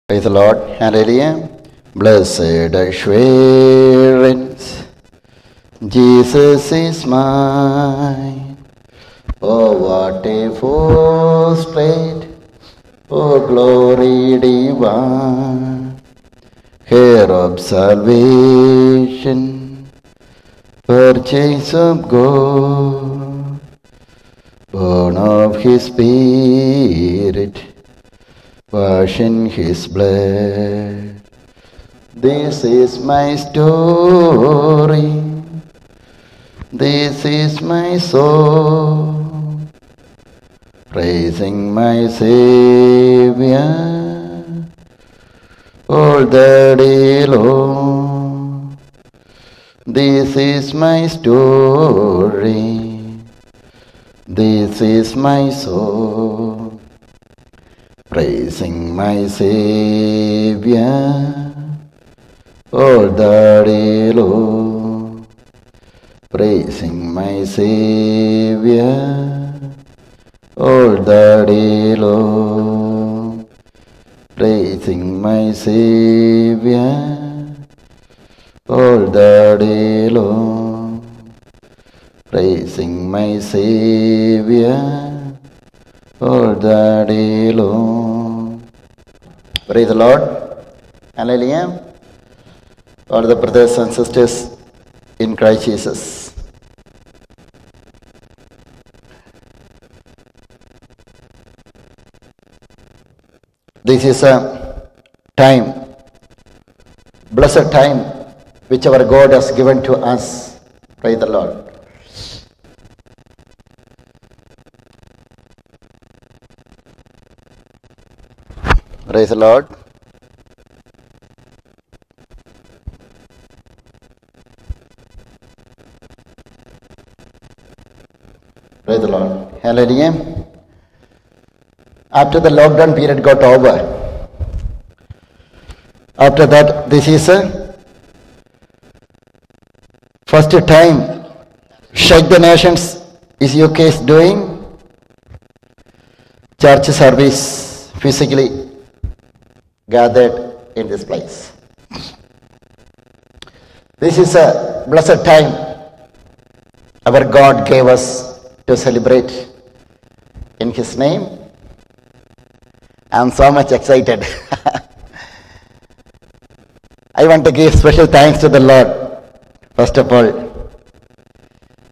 Praise the Lord. Hallelujah. Blessed assurance, Jesus is mine. Oh, what a foresight, oh, glory divine, heir of salvation, purchase of God, born of His Spirit, wash in His blood. This is my story. This is my soul, praising my Savior all the day long. This is my story. This is my soul, praising my Savior all the day long, praising my Savior all the day long, praising my Savior all the day long, praising my Savior all the day long. Praise the Lord. Hallelujah. All the brothers and sisters in Christ Jesus. This is a time, blessed time, which our God has given to us. Praise the Lord. Praise the Lord. Praise the Lord. Hallelujah. After the lockdown period got over, after that, this is a first time Shake the Nations is UK is doing church service physically gathered in this place. This is a blessed time our God gave us to celebrate in His name. I am so much excited. I want to give special thanks to the Lord, first of all,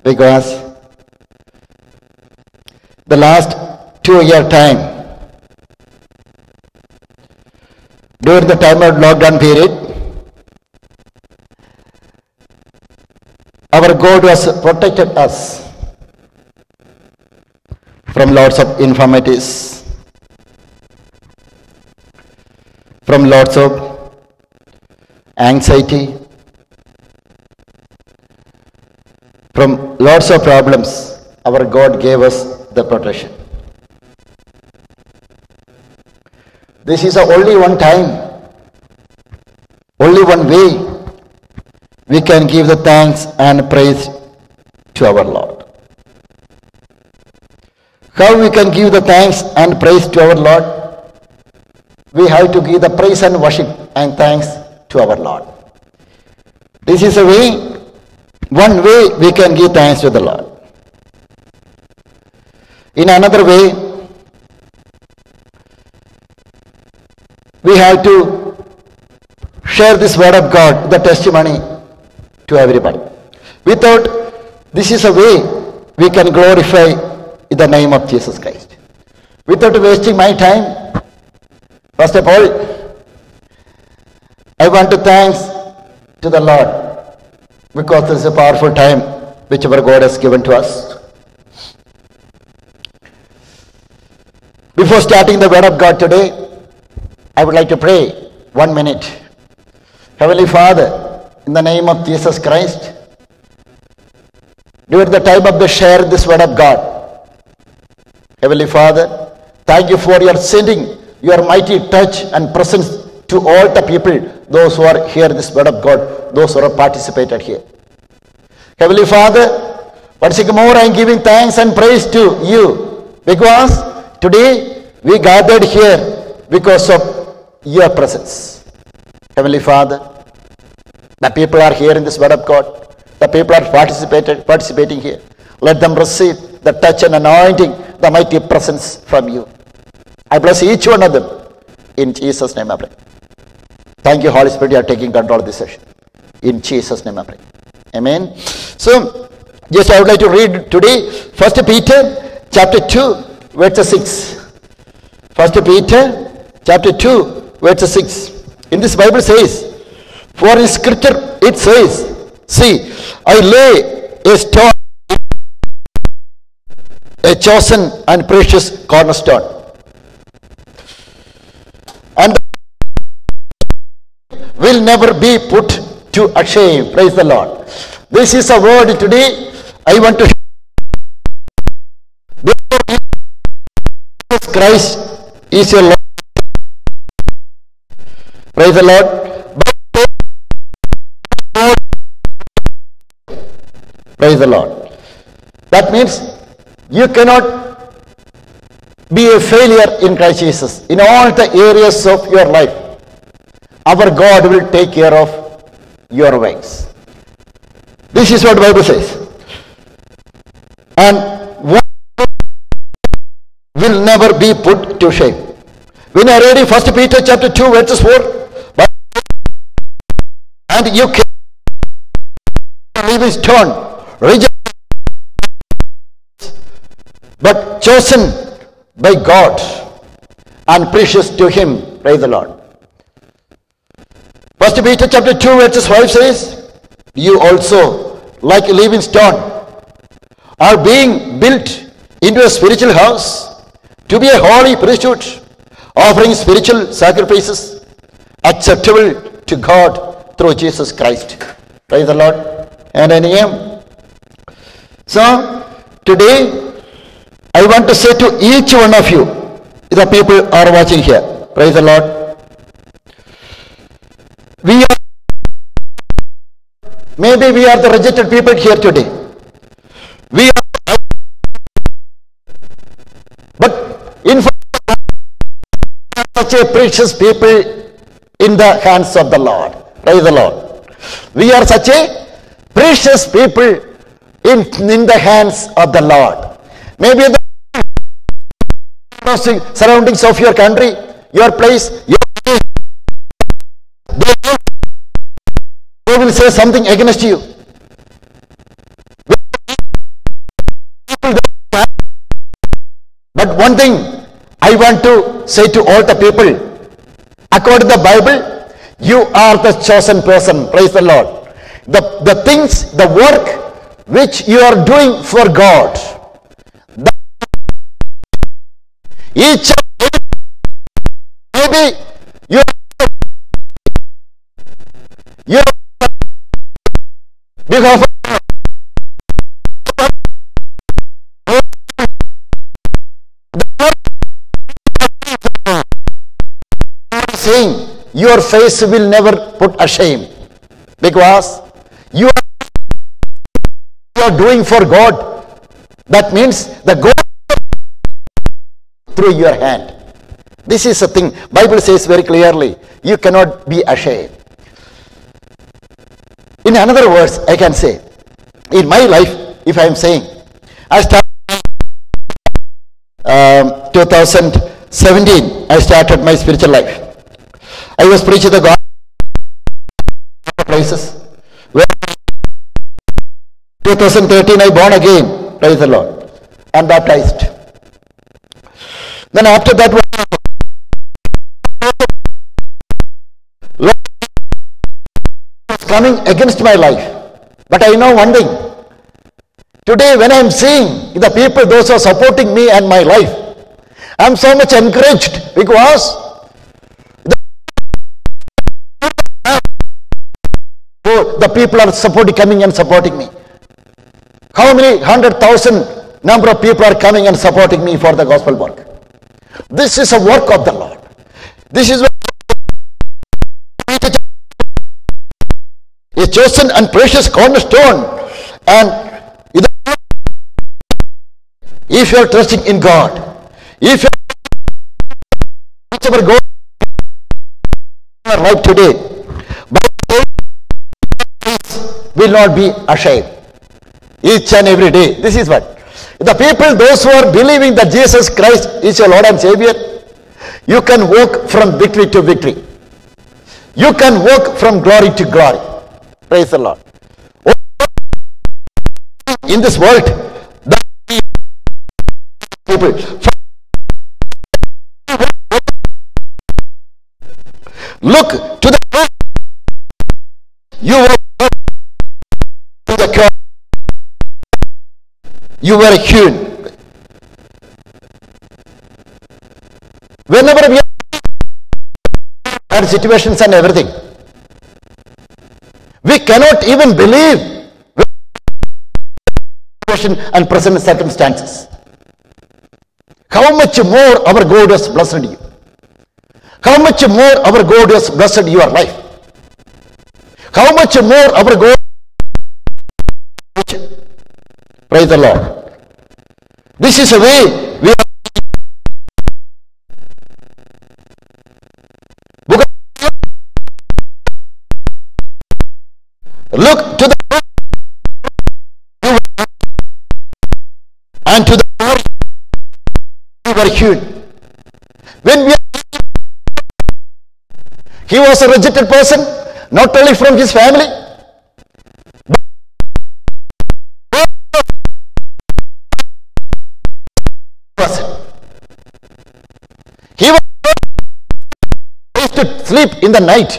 because the last 2-year time, during the time of lockdown period, our God has protected us from lots of infirmities, from lots of anxiety, from lots of problems. Our God gave us the protection. This is only one time, only one way we can give the thanks and praise to our Lord. How we can give the thanks and praise to our Lord? We have to give the praise and worship and thanks to our Lord. This is a way, one way we can give thanks to the Lord. In another way, we have to share this word of God, the testimony, to everybody. Without, this is a way we can glorify the name of Jesus Christ. Without wasting my time, first of all, I want to thanks to the Lord, because this is a powerful time which our God has given to us. Before starting the word of God today, I would like to pray 1 minute. Heavenly Father, in the name of Jesus Christ, during the time of the share this word of God, Heavenly Father, thank you for your sending your mighty touch and presence to all the people, those who are here, this word of God, those who have participated here. Heavenly Father, once more I am giving thanks and praise to you, because today we gathered here because of your presence. Heavenly Father, the people are here in this word of God. The people are participating here. Let them receive the touch and anointing, the mighty presence from you. I bless each one of them. In Jesus' name I pray. Thank you, Holy Spirit, you are taking control of this session. In Jesus' name I pray. Amen. So, just I would like to read today 1 Peter chapter 2, verse 6. 1 Peter chapter 2, verse 6. In this Bible says, for in scripture it says, see, I lay a stone, a chosen and precious cornerstone. And will never be put to shame. Praise the Lord. This is a word today I want to share. Jesus Christ is your Lord. Praise the Lord. Praise the Lord. That means you cannot be a failure in Christ Jesus. In all the areas of your life, our God will take care of your ways. This is what the Bible says. And one will never be put to shame. When I read 1 Peter chapter 2, verses 4, and you can living stone, rejected, but chosen by God and precious to Him. Praise the Lord. 1 Peter chapter 2, verses 5 says, you also, like a living stone, are being built into a spiritual house to be a holy priesthood, offering spiritual sacrifices acceptable to God through Jesus Christ. Praise the Lord. And I am. So, today, I want to say to each one of you, the people are watching here. Praise the Lord. Maybe we are the rejected people here today. We are, but in such a precious people in the hands of the Lord. Praise the Lord. We are such a precious people in the hands of the Lord. Maybe the surroundings of your country, your place, they will say something against you. But one thing I want to say to all the people, according to the Bible, you are the chosen person. Praise the Lord. The things, the work which you are doing for God, each maybe you because saying your face will never put ashamed, because you are doing for God. That means the God through your hand. This is a thing Bible says very clearly. You cannot be ashamed. In another words, I can say, in my life, if I am saying, I started 2017, I started my spiritual life. I was preaching the gospel places. Where 2013 I born again, praise the Lord, and baptized. Then after that, Lord was coming against my life. But I know one thing. Today when I am seeing the people, those who are supporting me and my life, I am so much encouraged, because the people are coming and supporting me. How many 100,000 number of people are coming and supporting me for the gospel work? This is a work of the Lord. This is a chosen and precious cornerstone. And if you are trusting in God, if you are God, your life today, will not be ashamed. Each and every day. This is what. The people, those who are believing that Jesus Christ is your Lord and Savior, you can walk from victory to victory. You can walk from glory to glory. Praise the Lord. In this world, the people, look to the you were to the cross. You were hewn. Whenever we are situations and everything, we cannot even believe and present circumstances. How much more our God has blessed you? How much more our God has blessed your life? How much more our God? Praise the Lord. This is a way we are. Look to the and to the we were hewn. When he was a rejected person, not only from his family, but he was to sleep in the night.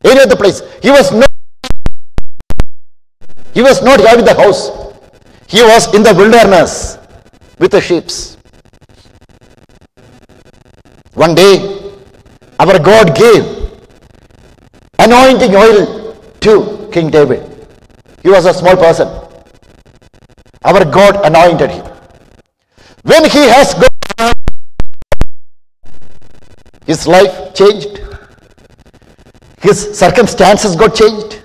Any other place. He was not having the house. He was in the wilderness with the sheep. One day, our God gave anointing oil to King David. He was a small person. Our God anointed him. When he has got, his life changed. His circumstances got changed.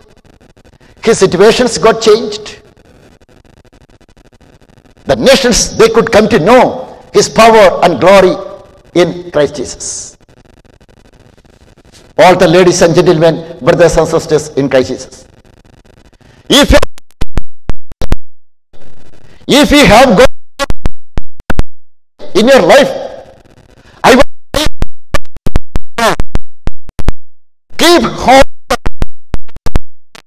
His situations got changed. The nations, they could come to know his power and glory in Christ Jesus. All the ladies and gentlemen, brothers and sisters in Christ Jesus. If you have God in your life, I want to keep hold of what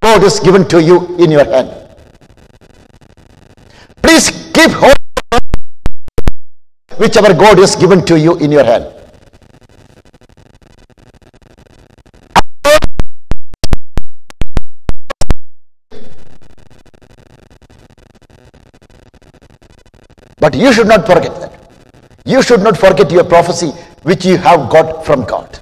God is given to you in your hand. Please keep hold of whichever God is given to you in your hand. But you should not forget that. You should not forget your prophecy which you have got from God.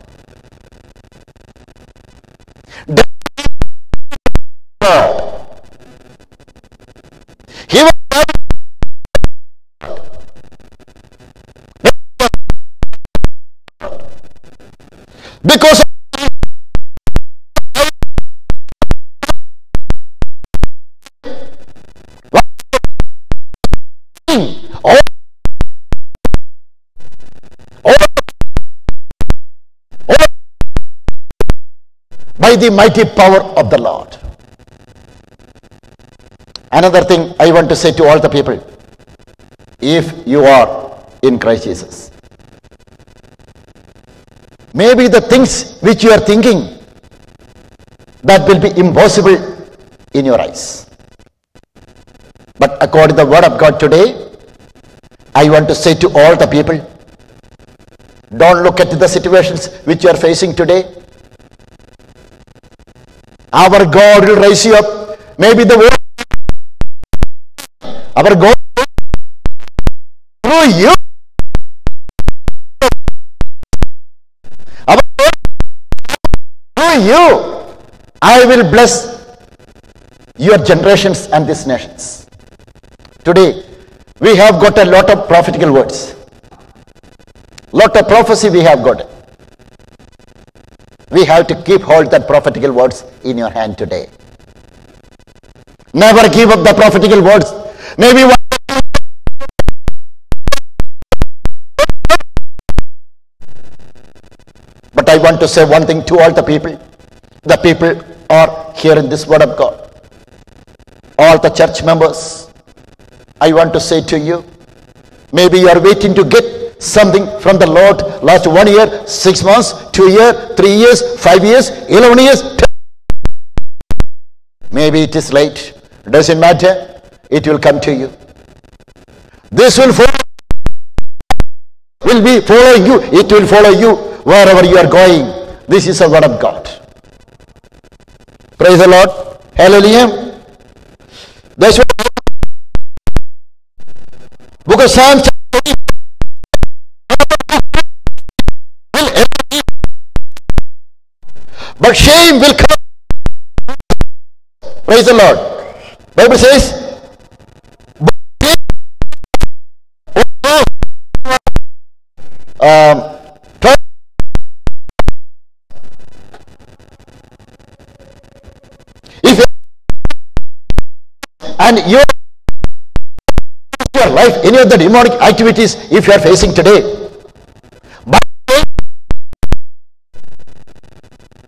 He was because by the mighty power of the Lord. Another thing I want to say to all the people, if you are in Christ Jesus, maybe the things which you are thinking, that will be impossible in your eyes. But according to the word of God today, I want to say to all the people, don't look at the situations which you are facing today. Our God will raise you up. Maybe the world, our God through you, our God through you, I will bless your generations and these nations. Today, we have got a lot of prophetical words. Lot of prophecy we have got. We have to keep hold that prophetical words in your hand today. Never give up the prophetical words. Maybe one but But I want to say one thing to all the people. The people are hearing this word of God. All the church members, I want to say to you, maybe you are waiting to get something from the Lord last 1 year, 6 months, 2 years, 3 years, 5 years, 11 years. Maybe it is late. Doesn't matter. It will come to you. This will be following you. It will follow you wherever you are going. This is the word of God. Praise the Lord. Hallelujah. That's what book of Psalms. But shame will come. Praise the Lord. Bible says, if and your life, any of the demonic activities, if you are facing today, but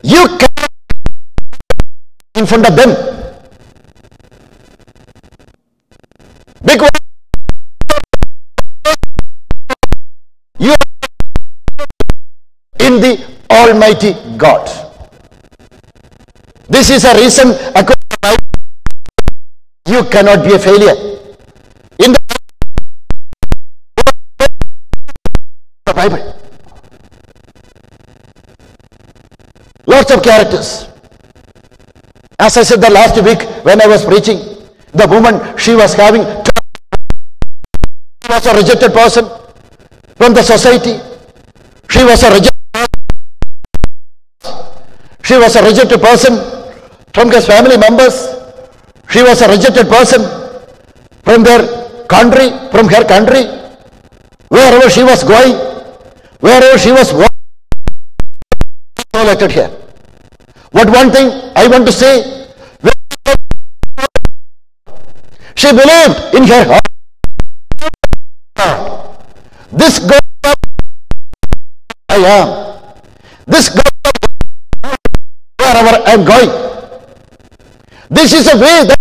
you cannot in front of them, because you are in the Almighty God. This is a reason you cannot be a failure. In the Bible, lots of characters. As I said the last week when I was preaching, the woman, she was having, she was a rejected person from the society. She was a rejected person from his family members. She was a rejected person from their country, from her country. Wherever she was going, wherever she was walking, elected here. What one thing I want to say, she believed in her heart, this God I am, this God wherever I am going, this is a way that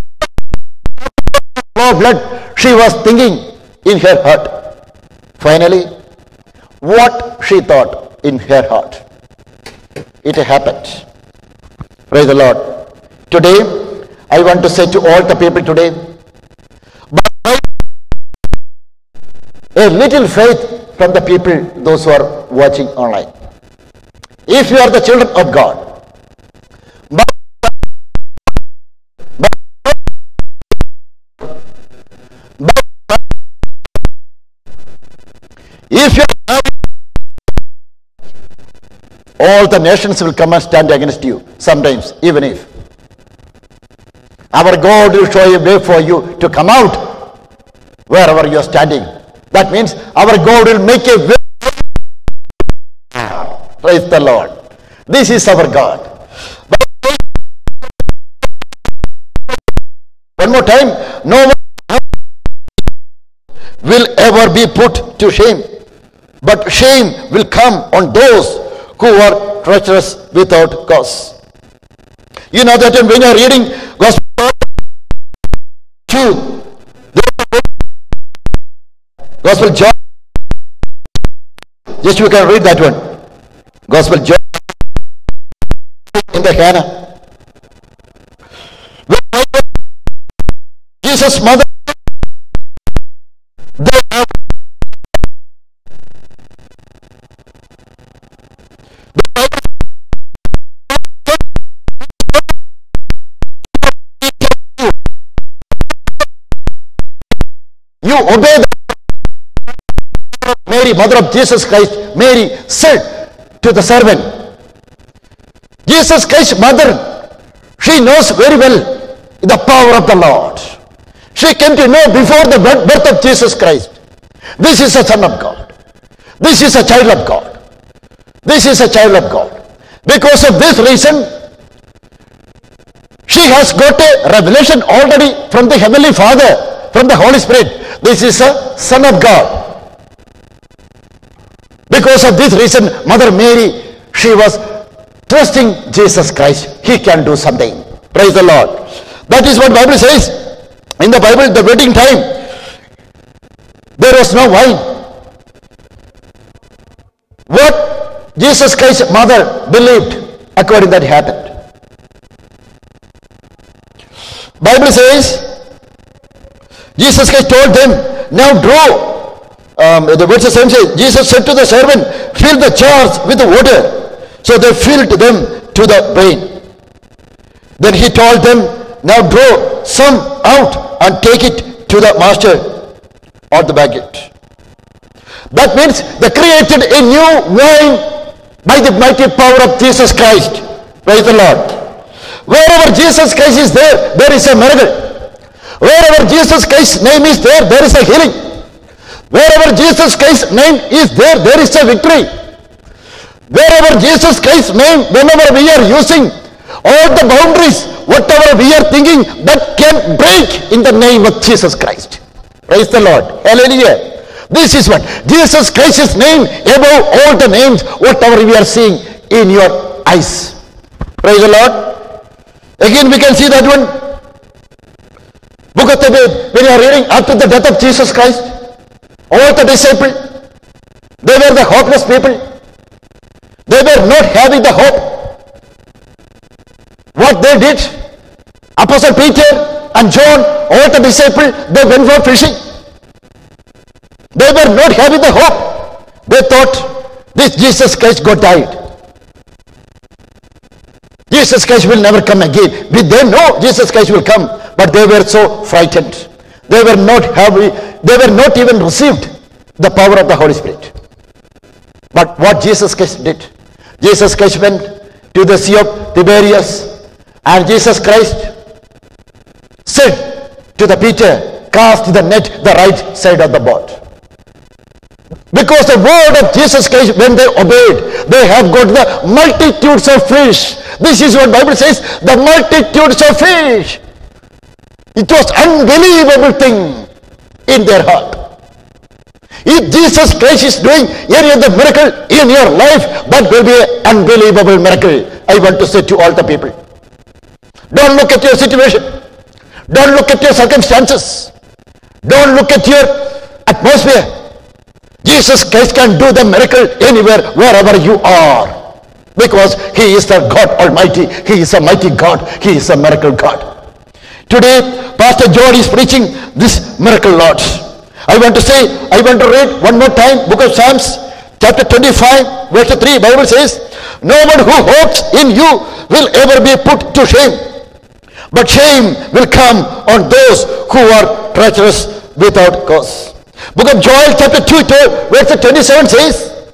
blood she was thinking in her heart. Finally, what she thought in her heart, it happened. Praise the Lord. Today, I want to say to all the people today, by a little faith from the people, those who are watching online. If you are the children of God, if you are, all the nations will come and stand against you sometimes, even if. Our God will show a way for you to come out wherever you are standing. That means our God will make a way. Praise the Lord. This is our God. But one more time, no one will ever be put to shame. But shame will come on those who are treacherous without cause. You know that when you are reading Gospel John, just you can read that one. Gospel John in the Hannah. Jesus' mother, they have you obey the Mary, mother of Jesus Christ. Mary said to the servant, Jesus Christ's mother, she knows very well the power of the Lord. She came to know before the birth of Jesus Christ. This is a son of God. This is a child of God. This is a child of God. Because of this reason, she has got a revelation already from the Heavenly Father, from the Holy Spirit. This is a son of God. Because of this reason, Mother Mary, She was trusting Jesus Christ. He can do something. Praise the Lord. That is what Bible says. In the Bible, the wedding time, there was no wine. What Jesus Christ's mother believed, according that happened. Bible says, Jesus Christ told them, now draw. The verse same says, Jesus said to the servant, fill the jars with the water. So they filled them to the brim. Then he told them, now draw some out and take it to the master or the banquet. That means they created a new wine by the mighty power of Jesus Christ. Praise the Lord. Wherever Jesus Christ is there, there is a miracle. Wherever Jesus Christ's name is there, there is a healing. Wherever Jesus Christ's name is there, there is a victory. Wherever Jesus Christ's name, whenever we are using, all the boundaries, whatever we are thinking, that can break in the name of Jesus Christ. Praise the Lord. Hallelujah. This is what Jesus Christ's name above all the names, whatever we are seeing in your eyes. Praise the Lord. Again we can see that one. Book of Tobit, when you are reading after the death of Jesus Christ, all the disciples, they were the hopeless people. They were not having the hope. What they did, Apostle Peter and John, all the disciples, they went for fishing. They were not having the hope. They thought this Jesus Christ got died. Jesus Christ will never come again. They know Jesus Christ will come, but they were so frightened. They were not even received the power of the Holy Spirit. But what Jesus Christ did, Jesus Christ went to the Sea of Tiberias, and Jesus Christ said to the Peter, cast the net the right side of the boat. Because the word of Jesus Christ, when they obeyed, they have got the multitudes of fish. This is what Bible says, the multitudes of fish. It was unbelievable thing in their heart. If Jesus Christ is doing any other miracle in your life, that will be an unbelievable miracle. I want to say to all the people, don't look at your situation. Don't look at your circumstances. Don't look at your atmosphere. Jesus Christ can do the miracle anywhere, wherever you are. Because He is the God Almighty. He is a mighty God. He is a miracle God. Today, Pastor John is preaching this miracle, Lord. I want to read one more time, book of Psalms, chapter 25, verse 3. Bible says, no one who hopes in you will ever be put to shame. But shame will come on those who are treacherous without cause. Book of Joel chapter 2, verse 27 says,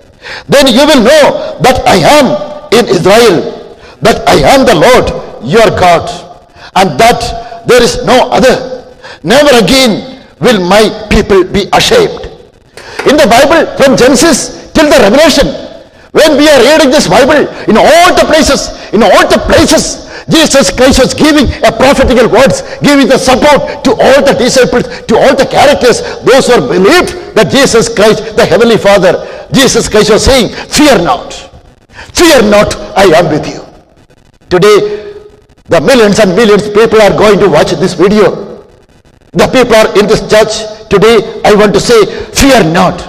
then you will know that I am in Israel, that I am the Lord your God, and that there is no other. Never again will my people be ashamed. In the Bible, from Genesis till the Revelation, when we are reading this Bible, in all the places, Jesus Christ was giving a prophetical words, giving the support to all the disciples, to all the characters, those who believed that Jesus Christ, the Heavenly Father, Jesus Christ was saying, fear not, I am with you. Today, the millions and millions of people are going to watch this video. The people are in this church today. I want to say, fear not.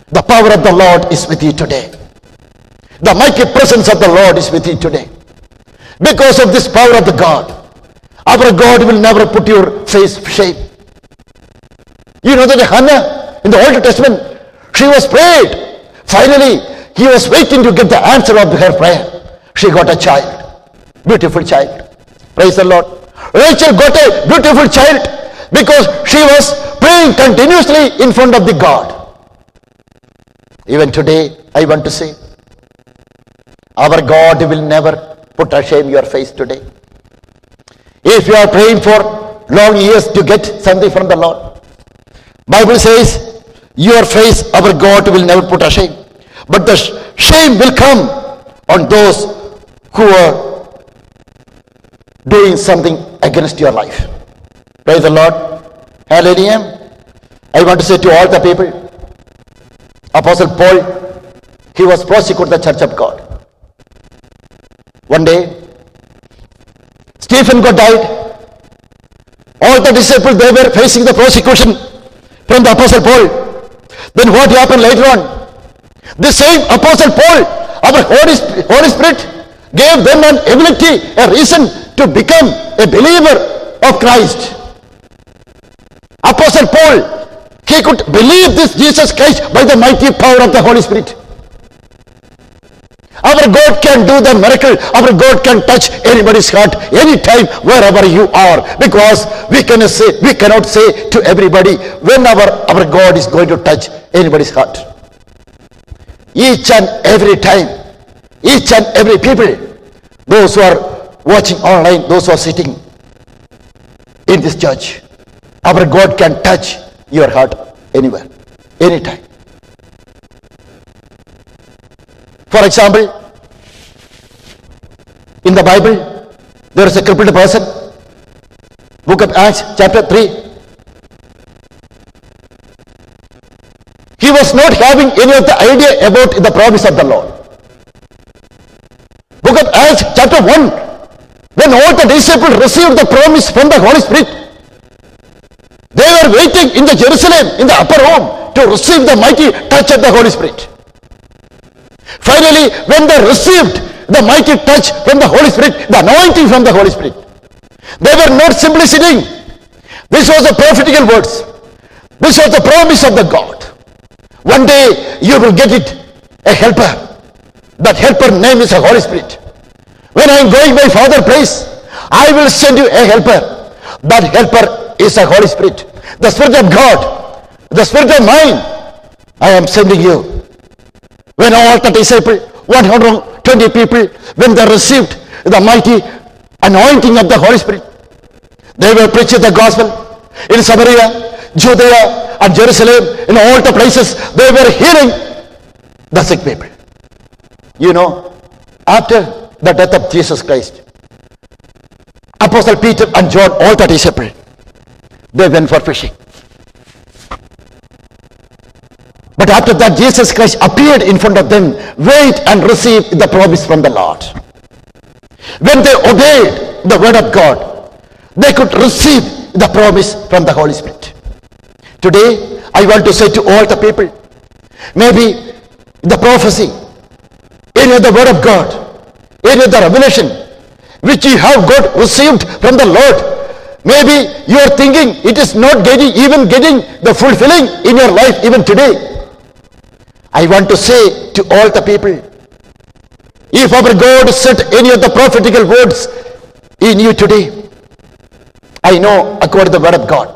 The power of the Lord is with you today. The mighty presence of the Lord is with you today. Because of this power of the God, our God will never put your face to shame. You know that Hannah in the Old Testament, she was prayed. Finally, he was waiting to get the answer of her prayer. She got a child, beautiful child. Praise the Lord. Rachel got a beautiful child because she was praying continuously in front of the God. Even today, I want to say, our God will never put to shame your face today. If you are praying for long years to get something from the Lord, Bible says, your face, our God will never put to shame. But the shame will come on those who are doing something against your life. Praise the Lord. Hallelujah. I want to say to all the people, Apostle Paul, he was persecuted the church of God. One day, Stephen got died. All the disciples, they were facing the persecution from the Apostle Paul. Then what happened later on? The same Apostle Paul, our Holy Spirit, gave them an ability, a reason to become a believer of Christ. Apostle Paul, he could believe this Jesus Christ by the mighty power of the Holy Spirit. Our God can do the miracle. Our God can touch anybody's heart anytime, wherever you are. Because we cannot say to everybody when our God is going to touch anybody's heart. Each and every time, each and every people, those who are watching online, those who are sitting in this church, our God can touch your heart anywhere, anytime. For example, in the Bible, there is a crippled person. Book of Acts, chapter 3. He was not having any of the idea about the promise of the Lord. Book of Acts, chapter 1. When all the disciples received the promise from the Holy Spirit, they were waiting in the Jerusalem, in the upper room, to receive the mighty touch of the Holy Spirit. Finally, when they received the mighty touch from the Holy Spirit, the anointing from the Holy Spirit, they were not simply sitting. This was the prophetical words. This was the promise of the God. One day you will get it, a helper. That helper name is the Holy Spirit. When I am going my Father's place, I will send you a helper. That helper is the Holy Spirit. The Spirit of God, the Spirit of mine, I am sending you. When all the disciples, 120 people, when they received the mighty anointing of the Holy Spirit, they were preaching the gospel in Samaria, Judea and Jerusalem, in all the places. They were healing the sick people. You know, after the death of Jesus Christ, Apostle Peter and John, all the disciples, they went for fishing. But after that, Jesus Christ appeared in front of them. Wait and receive the promise from the Lord. When they obeyed the word of God, they could receive the promise from the Holy Spirit. Today, I want to say to all the people, maybe the prophecy, any of the word of God, any of the revelation, which you have got received from the Lord, maybe you are thinking it is not getting the fulfilling in your life even today. I want to say to all the people, if our God set any of the prophetical words in you today, I know according to the word of God,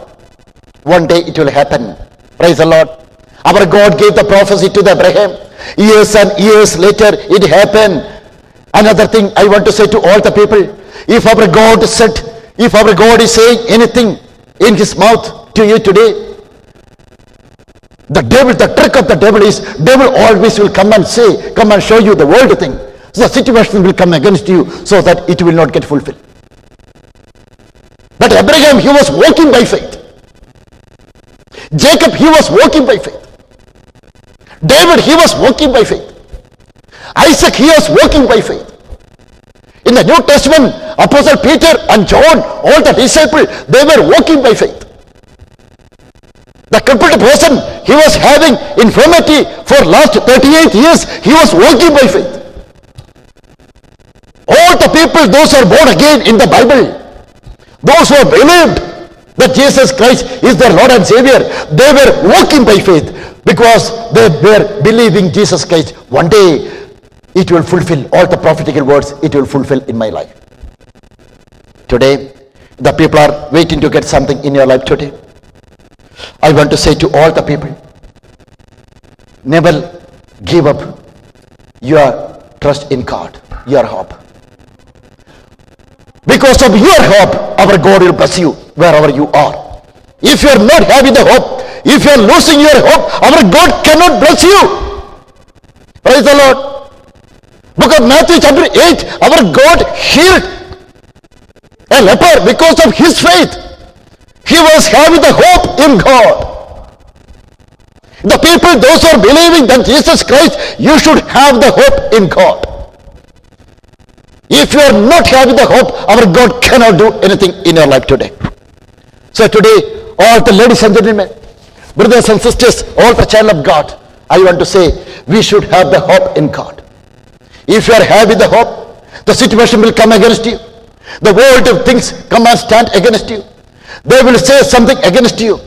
one day it will happen. Praise the Lord. Our God gave the prophecy to Abraham. Years and years later it happened. Another thing I want to say to all the people, if our God is saying anything in his mouth to you today, the trick of the devil is, devil always will come and show you the world thing. So the situation will come against you so that it will not get fulfilled. But Abraham, he was walking by faith. Jacob, he was walking by faith. David, he was walking by faith. Isaac, he was walking by faith. In the New Testament, Apostle Peter and John, all the disciples, they were walking by faith. The crippled person, he was having infirmity for last 38 years. He was walking by faith. All the people, those who are born again in the Bible, those who have believed that Jesus Christ is their Lord and Savior, they were walking by faith because they were believing Jesus Christ. One day, it will fulfill all the prophetical words. It will fulfill in my life. Today, the people are waiting to get something in your life today. I want to say to all the people, never give up your trust in God, your hope. Because of your hope, our God will bless you wherever you are. If you are not having the hope, if you are losing your hope, our God cannot bless you. Praise the Lord. Book of Matthew chapter 8, our God healed a leper because of his faith. He was having the hope in God. The people, those who are believing that Jesus Christ, you should have the hope in God. If you are not having the hope, our God cannot do anything in your life today. So today, all the ladies and gentlemen, brothers and sisters, all the child of God, I want to say, we should have the hope in God. If you are having the hope, the situation will come against you. The world of things come and stand against you. They will say something against you.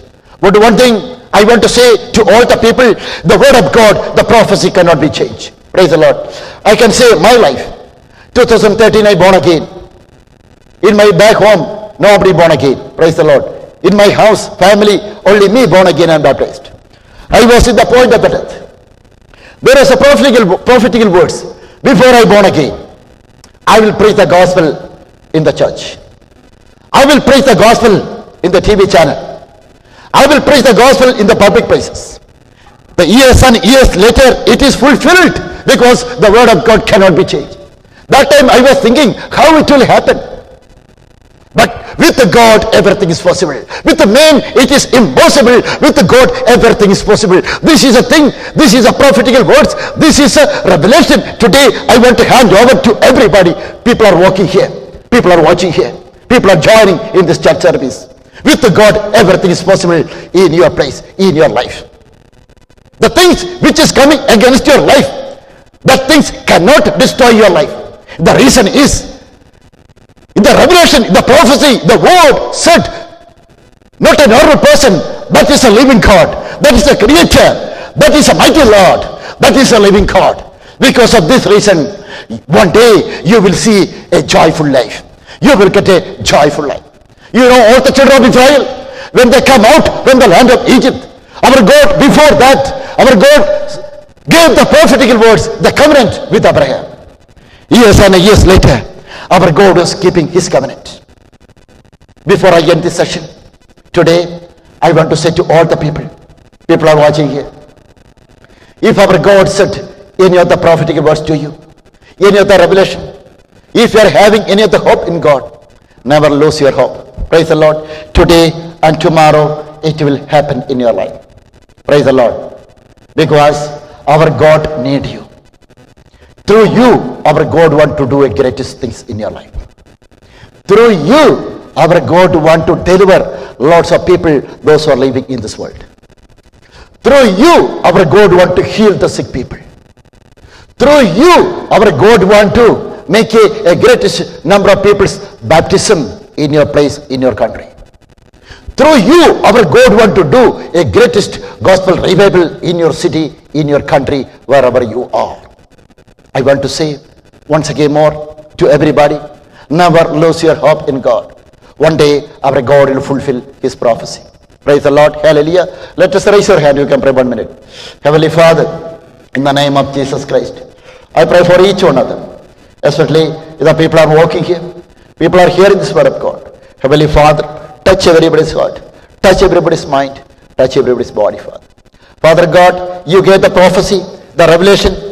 But one thing I want to say to all the people, the word of God, the prophecy cannot be changed. Praise the Lord. I can say my life. 2013 I born again. In my back home, nobody born again. Praise the Lord. In my house, family, only me born again and baptized. I was at the point of the death. There is a prophetical words. Before I born again, I will preach the gospel in the church. I will preach the gospel in the TV channel. I will preach the gospel in the public places. The years and years later, it is fulfilled because the word of God cannot be changed. That time I was thinking how it will happen. But with God, everything is possible. With the man, it is impossible. With God, everything is possible. This is a thing. This is a prophetical words. This is a revelation. Today, I want to hand over to everybody. People are walking here. People are watching here. People are joining in this church service. With God, everything is possible in your place, in your life. The things which is coming against your life, that things cannot destroy your life. The reason is, in the revelation, in the prophecy, the word said, not a normal person, that is a living God. That is a creator. That is a mighty Lord. That is a living God. Because of this reason, one day you will see a joyful life. You will get a joyful life. You know all the children of Israel, when they come out from the land of Egypt, our God, before that, our God gave the prophetical words, the covenant with Abraham. Years and years later, our God was keeping his covenant. Before I end this session, today, I want to say to all the people are watching here, if our God said any of the prophetical words to you, any of the revelation, if you are having any of the hope in God, never lose your hope. Praise the Lord. Today and tomorrow, it will happen in your life. Praise the Lord. Because our God needs you. Through you, our God wants to do a greatest things in your life. Through you, our God wants to deliver lots of people, those who are living in this world. Through you, our God wants to heal the sick people. Through you, our God wants to make a greatest number of people's baptism in your place, in your country. Through you, our God wants to do a greatest gospel revival in your city, in your country, wherever you are. I want to say once again more to everybody, never lose your hope in God. One day, our God will fulfill his prophecy. Praise the Lord. Hallelujah. Let us raise your hand. You can pray 1 minute. Heavenly Father, in the name of Jesus Christ, I pray for each one of them. Especially the people are walking here. People are hearing this word of God. Heavenly Father, touch everybody's heart. Touch everybody's mind. Touch everybody's body, Father. Father God, you gave the prophecy, the revelation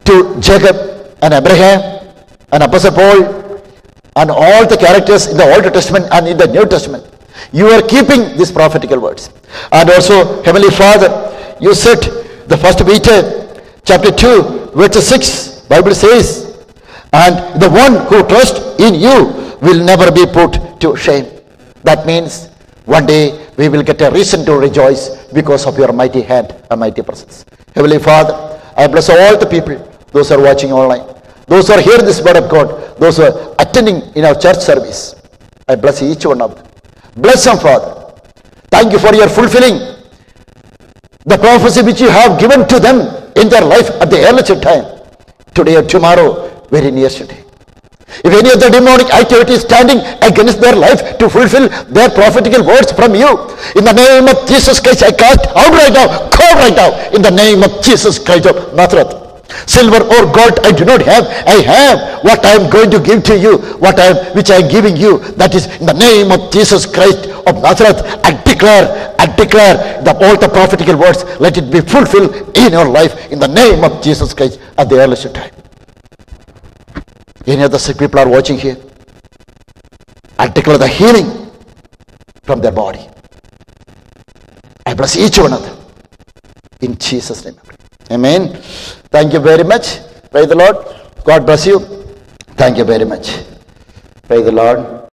to Jacob and Abraham and Apostle Paul and all the characters in the Old Testament and in the New Testament. You are keeping these prophetical words. And also, Heavenly Father, you said the 1 Peter chapter 2 verse 6, Bible says, and the one who trusts in you will never be put to shame. That means one day we will get a reason to rejoice because of your mighty hand and mighty presence. Heavenly Father, I bless all the people, those who are watching online, those who are hearing this word of God, those who are attending in our church service. I bless each one of them. Bless them, Father. Thank you for your fulfilling the prophecy which you have given to them in their life at the earliest time. Today or tomorrow, very near today. If any of the demonic activity is standing against their life to fulfill their prophetical words from you, in the name of Jesus Christ, I cast out right now, call right now, in the name of Jesus Christ of Nazareth. Silver or gold I do not have. I have what I am going to give to you, which I am giving you. That is in the name of Jesus Christ of Nazareth. I declare all the prophetical words, let it be fulfilled in your life in the name of Jesus Christ at the earliest time. Any other sick people are watching here, I declare the healing from their body. I bless each one of them in Jesus' name. Amen. Thank you very much. Praise the Lord. God bless you. Thank you very much. Praise the Lord.